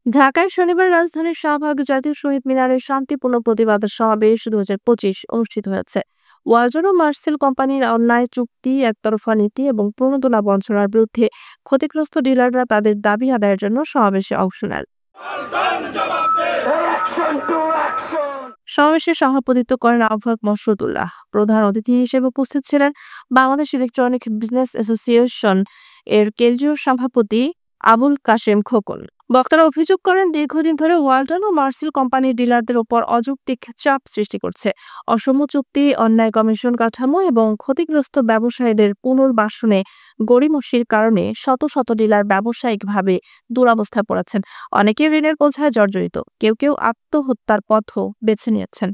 ঢাকায় শনিবার রাজধানীর শাহবাগ জাতীয় শহীদ মিনারে শান্তিপূর্ণ প্রতিবাদ সমাবেশ ২০২৫ অনুষ্ঠিত হয়েছে। ওয়ালটন ও মার্সেল কোম্পানির অন্যায় চুক্তি, একতরফা নীতি এবং প্রণোদনা বঞ্চনার বিরুদ্ধে ক্ষতিগ্রস্ত ডিলাররা তাদের দাবি আদায়ের জন্য সমাবেশে অংশ নেন। সমাবেশে সভাপতিত্ব করেন আহ্বায়ক মসরুদুল্লাহ। প্রধান অতিথি হিসেবে উপস্থিত ছিলেন বাংলাদেশ ইলেকট্রনিক বিজনেস অ্যাসোসিয়েশন এর কেন্দ্রীয় সভাপতি আবুল কাশেম খোকন। বক্তারা অভিযোগ করেন, দীর্ঘদিন ধরে ওয়ালটন ও মার্সেল কোম্পানির ডিলারদের ওপর অযৌক্তিক চাপ সৃষ্টি করছে। অসম চুক্তি, অন্যায় কমিশন কাঠামো এবং ক্ষতিগ্রস্ত ব্যবসায়ীদের পুনর্বাসনে গড়িমসির কারণে শত শত ডিলার ব্যবসায়িকভাবে দুরবস্থায় পড়েছেন। অনেকে ঋণের বোঝায় জর্জরিত, কেউ কেউ আত্মহত্যার পথও বেছে নিয়েছেন।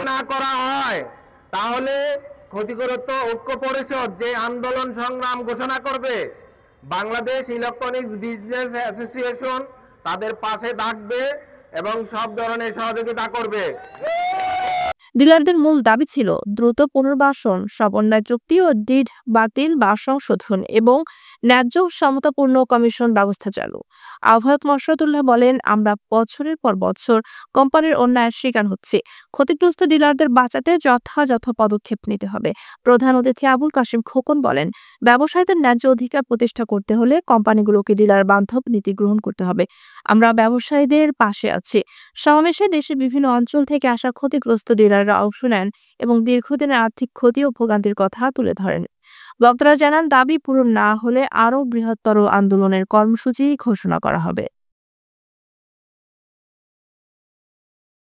না করা হয় তাহলে ক্ষতিগ্রস্ত ঐক্য পরিষদ যে আন্দোলন সংগ্রাম ঘোষণা করবে, বাংলাদেশ ইলেকট্রনিক্স বিজনেস অ্যাসোসিয়েশন তাদের পাশে থাকবে এবং সব ধরনের সহযোগিতা করবে। ডিলারদের মূল দাবি ছিল দ্রুত পুনর্বাসন, সব অন্যায় চুক্তি ও ডিড বাতিল বা সংশোধন এবং ন্যায্য সমতাপূর্ণ কমিশন ব্যবস্থা চালু। আহ্বায়ক মসরুদুল্লাহ বলেন, আমরা বছরের পর বছর কোম্পানির অন্যায়ের শিকার হচ্ছি। ক্ষতিগ্রস্ত ডিলারদের বাঁচাতে যথাযথ পদক্ষেপ নিতে হবে। প্রধান অতিথি আবুল কাশেম খোকন বলেন, ব্যবসায়ীদের ন্যায্য অধিকার প্রতিষ্ঠা করতে হলে কোম্পানিগুলোকে ডিলার বান্ধব নীতি গ্রহণ করতে হবে। আমরা ব্যবসায়ীদের পাশে আছি। সমাবেশে দেশের বিভিন্ন অঞ্চল থেকে আসা ক্ষতিগ্রস্ত ডিলাররা অংশ নেন এবং দীর্ঘদিনের আর্থিক ক্ষতি ও ভোগান্তির কথা তুলে ধরেন। বক্তারা জানান, দাবি পূরণ না হলে আরও বৃহত্তর আন্দোলনের কর্মসূচি ঘোষণা করা হবে।